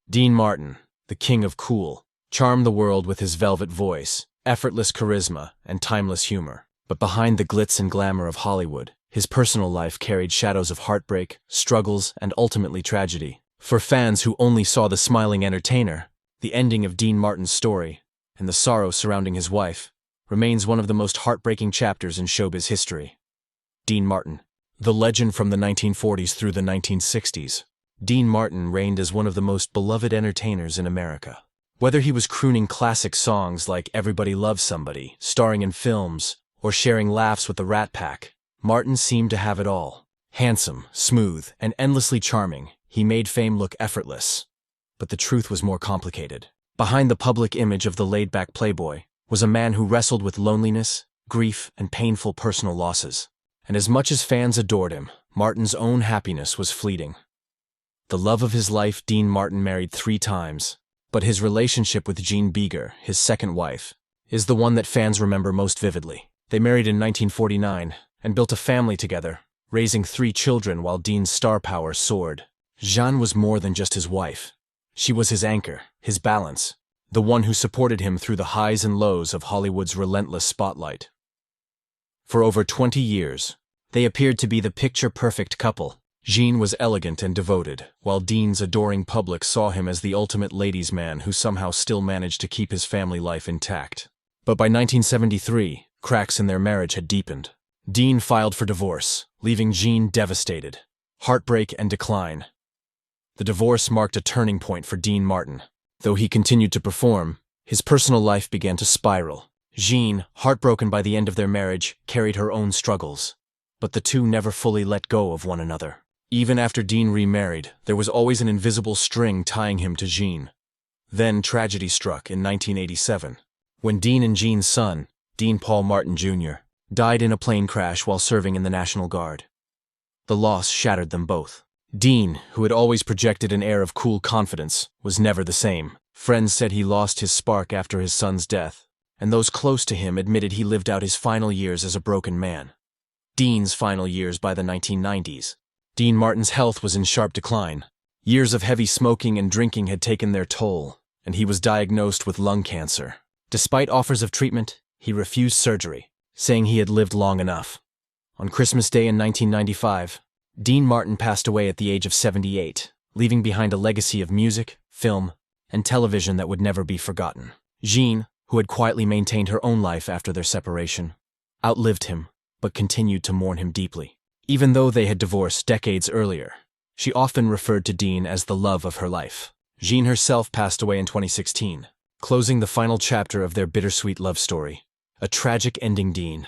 Dean Martin, the king of cool, charmed the world with his velvet voice, effortless charisma, and timeless humor. But behind the glitz and glamour of Hollywood, his personal life carried shadows of heartbreak, struggles, and ultimately tragedy. For fans who only saw the smiling entertainer, the ending of Dean Martin's story, and the sorrow surrounding his wife, remains one of the most heartbreaking chapters in showbiz history. Dean Martin, the legend from the 1940s through the 1960s. Dean Martin reigned as one of the most beloved entertainers in America. Whether he was crooning classic songs like Everybody Loves Somebody, starring in films, or sharing laughs with the Rat Pack, Martin seemed to have it all. Handsome, smooth, and endlessly charming, he made fame look effortless. But the truth was more complicated. Behind the public image of the laid-back playboy was a man who wrestled with loneliness, grief, and painful personal losses. And as much as fans adored him, Martin's own happiness was fleeting. The love of his life, Dean Martin married 3 times, but his relationship with Jeanne Biegger, his second wife, is the one that fans remember most vividly. They married in 1949 and built a family together, raising 3 children while Dean's star power soared. Jeanne was more than just his wife. She was his anchor, his balance, the one who supported him through the highs and lows of Hollywood's relentless spotlight. For over 20 years, they appeared to be the picture-perfect couple. Jeanne was elegant and devoted, while Dean's adoring public saw him as the ultimate ladies' man who somehow still managed to keep his family life intact. But by 1973, cracks in their marriage had deepened. Dean filed for divorce, leaving Jeanne devastated. Heartbreak and decline. The divorce marked a turning point for Dean Martin. Though he continued to perform, his personal life began to spiral. Jeanne, heartbroken by the end of their marriage, carried her own struggles. But the two never fully let go of one another. Even after Dean remarried, there was always an invisible string tying him to Jeanne. Then tragedy struck in 1987, when Dean and Jeanne's son, Dean Paul Martin Jr., died in a plane crash while serving in the National Guard. The loss shattered them both. Dean, who had always projected an air of cool confidence, was never the same. Friends said he lost his spark after his son's death, and those close to him admitted he lived out his final years as a broken man. Dean's final years by the 1990s. Dean Martin's health was in sharp decline. Years of heavy smoking and drinking had taken their toll, and he was diagnosed with lung cancer. Despite offers of treatment, he refused surgery, saying he had lived long enough. On Christmas Day in 1995, Dean Martin passed away at the age of 78, leaving behind a legacy of music, film, and television that would never be forgotten. Jeanne, who had quietly maintained her own life after their separation, outlived him, but continued to mourn him deeply. Even though they had divorced decades earlier, she often referred to Dean as the love of her life. Jeanne herself passed away in 2016, closing the final chapter of their bittersweet love story. A tragic ending. Dean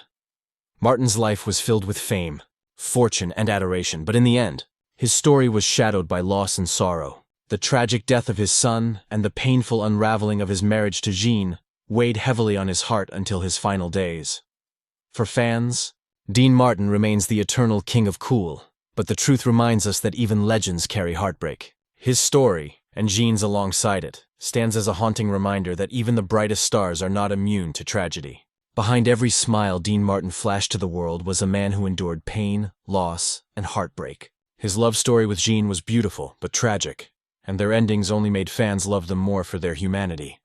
Martin's life was filled with fame, fortune, and adoration, but in the end, his story was shadowed by loss and sorrow. The tragic death of his son and the painful unraveling of his marriage to Jeanne weighed heavily on his heart until his final days. For fans, Dean Martin remains the eternal king of cool, but the truth reminds us that even legends carry heartbreak. His story, and Jeanne's alongside it, stands as a haunting reminder that even the brightest stars are not immune to tragedy. Behind every smile Dean Martin flashed to the world was a man who endured pain, loss, and heartbreak. His love story with Jeanne was beautiful but tragic, and their endings only made fans love them more for their humanity.